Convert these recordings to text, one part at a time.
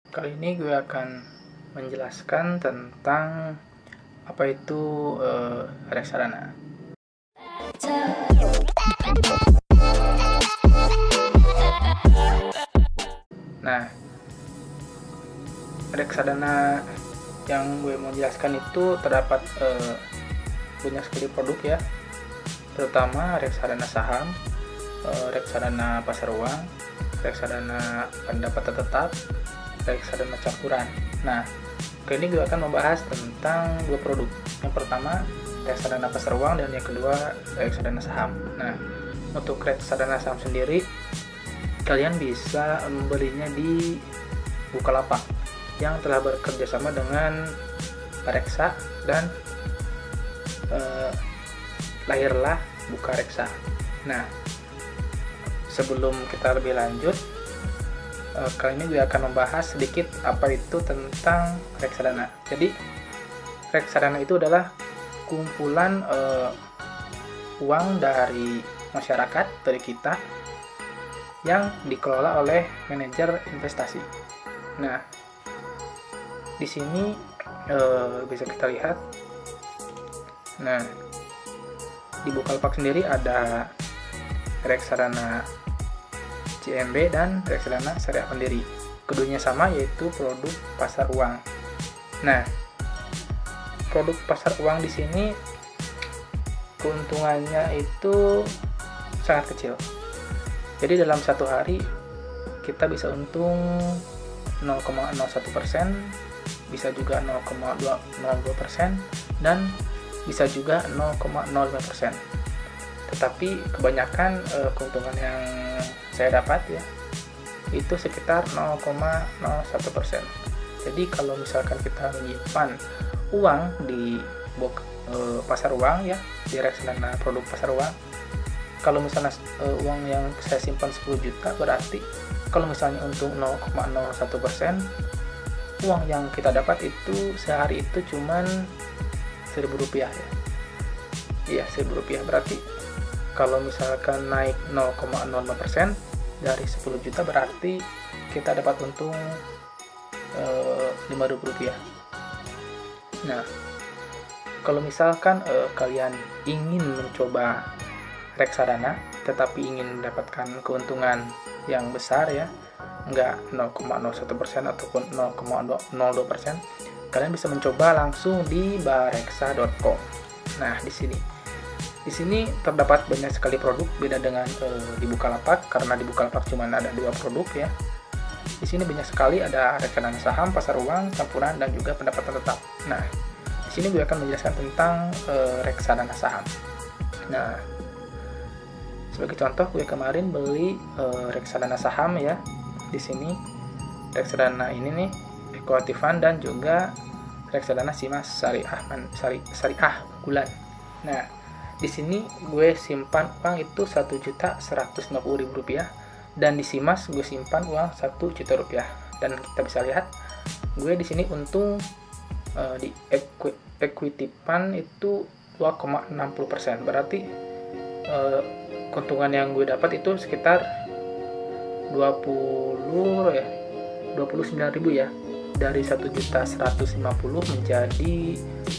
Kali ini gue akan menjelaskan tentang apa itu reksadana. Nah, reksadana yang gue mau jelaskan itu terdapat banyak sekali produk ya, terutama reksadana saham, reksadana pasar uang, reksadana pendapatan tetap, reksadana campuran. Nah, kali ini gue akan membahas tentang dua produk. Yang pertama, reksadana pasar uang, dan yang kedua, reksadana saham. Nah, untuk reksadana saham sendiri, kalian bisa membelinya di Bukalapak yang telah bekerja sama dengan Reksa, dan lahirlah Bukareksa. Nah, sebelum kita lebih lanjut, kali ini gue akan membahas sedikit apa itu tentang reksadana. Jadi, reksadana itu adalah kumpulan uang dari masyarakat, dari kita, yang dikelola oleh manajer investasi. Nah, di sini bisa kita lihat. Nah, di Bukalapak sendiri ada reksadana CMB dan reksadana syariah mandiri. Keduanya sama, yaitu produk pasar uang. Nah, produk pasar uang di sini keuntungannya itu sangat kecil. Jadi dalam satu hari kita bisa untung 0,01%, bisa juga 0,02%, dan bisa juga 0,05%. Tetapi kebanyakan keuntungan yang saya dapat ya itu sekitar 0,01%. Jadi kalau misalkan kita menyimpan uang di pasar uang ya, di reksadana produk pasar uang, kalau misalnya uang yang saya simpan 10 juta, berarti kalau misalnya untung 0,01%, uang yang kita dapat itu sehari itu cuman Rp1.000 ya. Iya, Rp1.000. Berarti kalau misalkan naik 0,05% dari 10 juta, berarti kita dapat untung Rp5.000. Nah, kalau misalkan kalian ingin mencoba reksadana tetapi ingin mendapatkan keuntungan yang besar ya, enggak 0,01% ataupun 0,02%, kalian bisa mencoba langsung di bareksa.com. Nah, di sini terdapat banyak sekali produk, beda dengan di Bukalapak, karena di Bukalapak cuma ada 2 produk ya. Di sini banyak sekali, ada reksadana saham, pasar uang, campuran, dan juga pendapatan tetap. Nah, di sini gue akan menjelaskan tentang reksadana saham. Nah, sebagai contoh, gue kemarin beli reksadana saham ya. Di sini reksadana ini nih, equity fund, dan juga reksadana Simas Syariah bulan. Nah, di sini gue simpan uang itu Rp1.150.000, dan di Simas gue simpan uang Rp1.000.000. Dan kita bisa lihat gue di sini untung di equity fund itu 2,60%. Berarti keuntungan yang gue dapat itu sekitar 29.000 ya, dari 1.150.000 menjadi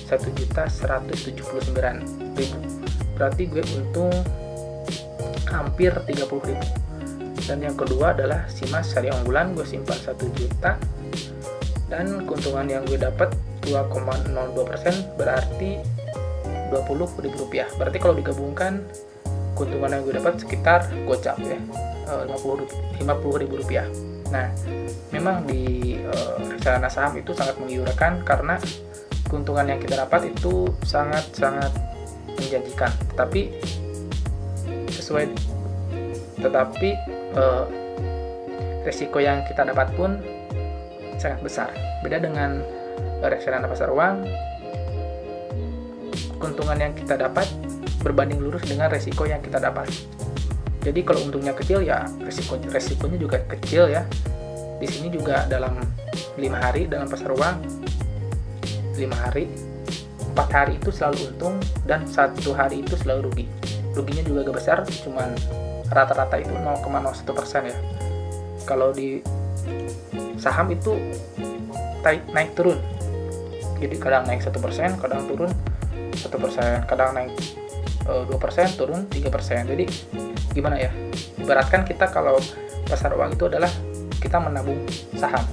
1.179.000. Berarti gue untung hampir 30.000. Dan yang kedua adalah Simas Syariah unggulan, gue simpan 1 juta, dan keuntungan yang gue dapat 2,02%, berarti Rp20.000. Berarti kalau digabungkan keuntungan yang gue dapat sekitar gocap ya, Rp50.000. Nah, memang di reksadana saham itu sangat menggiurkan karena keuntungan yang kita dapat itu sangat-sangat menjanjikan. Tetapi resiko yang kita dapat pun sangat besar. Beda dengan reksadana pasar uang, keuntungan yang kita dapat berbanding lurus dengan resiko yang kita dapat. Jadi kalau untungnya kecil ya resikonya juga kecil ya. Di sini juga dalam 5 hari dalam pasar uang, 5 hari, 4 hari itu selalu untung, dan 1 hari itu selalu rugi. Ruginya juga agak besar, cuman rata-rata itu 0,01% ya. Kalau di saham itu naik turun. Jadi kadang naik 1%, kadang turun 1%, kadang naik 2%, turun 3%. Jadi gimana ya? Ibaratkan kita kalau pasar uang itu adalah kita menabung saham.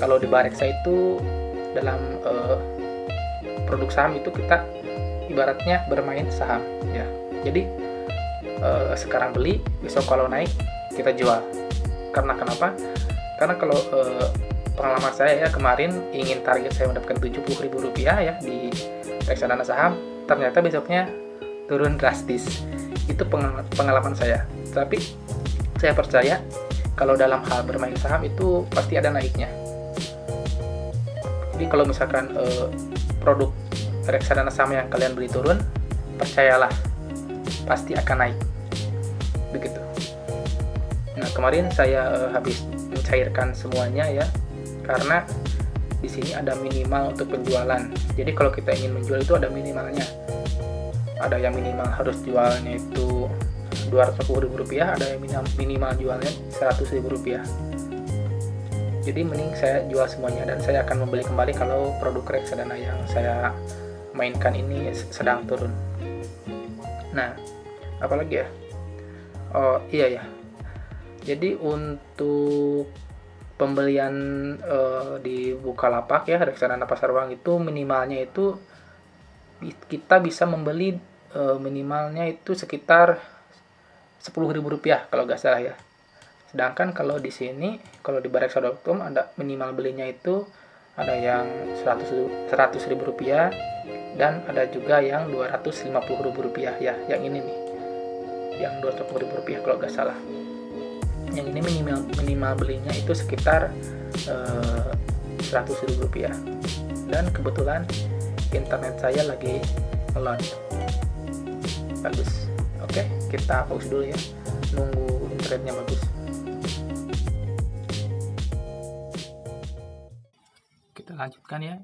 Kalau di Bareksa itu dalam produk saham itu kita ibaratnya bermain saham ya. Jadi sekarang beli, besok kalau naik kita jual. Karena kenapa? Karena kalau pengalaman saya ya, kemarin ingin target saya mendapatkan Rp70.000 ya di reksadana saham, ternyata besoknya turun drastis. Itu pengalaman saya. Tapi saya percaya kalau dalam hal bermain saham itu pasti ada naiknya. Jadi kalau misalkan produk reksadana saham yang kalian beli turun, percayalah pasti akan naik. Begitu. Nah, kemarin saya habis mencairkan semuanya ya, karena di sini ada minimal untuk penjualan. Jadi kalau kita ingin menjual itu ada minimalnya. Ada yang minimal harus jualnya itu Rp250.000, ada yang minimal jualnya Rp100.000. Jadi mending saya jual semuanya dan saya akan membeli kembali kalau produk reksadana yang saya mainkan ini sedang turun. Nah, apalagi ya? Oh iya ya. Jadi untuk pembelian di Bukalapak ya, reksadana pasar uang itu minimalnya itu kita bisa membeli minimalnya itu sekitar Rp10.000 kalau nggak salah ya. Sedangkan kalau di sini, kalau di bareksa.com ada minimal belinya itu ada yang Rp100.000 dan ada juga yang Rp250.000 ya. Yang ini nih, yang Rp250.000 kalau nggak salah. Yang ini minimal belinya itu sekitar Rp100.000. Dan kebetulan internet saya lagi load. Bagus. Oke, kita pause dulu ya. Nunggu internetnya bagus. Kita lanjutkan ya.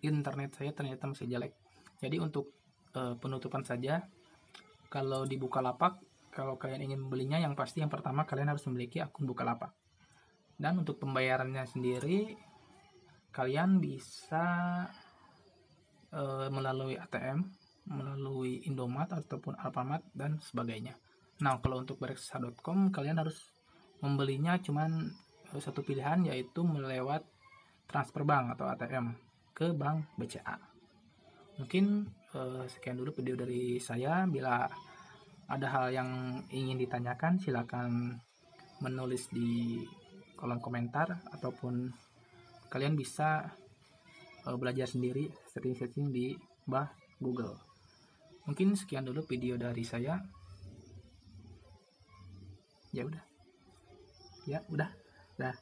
Internet saya ternyata masih jelek. Jadi untuk penutupan saja, kalau di Bukalapak, kalau kalian ingin membelinya, yang pasti yang pertama kalian harus memiliki akun Bukalapak. Dan untuk pembayarannya sendiri, kalian bisa melalui ATM, melalui Indomaret ataupun Alfamart dan sebagainya. Nah, kalau untuk bareksa.com kalian harus membelinya cuman satu pilihan, yaitu melewat transfer bank atau ATM ke bank BCA. Mungkin sekian dulu video dari saya. Bila ada hal yang ingin ditanyakan, silakan menulis di kolom komentar ataupun kalian bisa belajar sendiri, searching di Google. Mungkin sekian dulu video dari saya. Ya udah. Dah.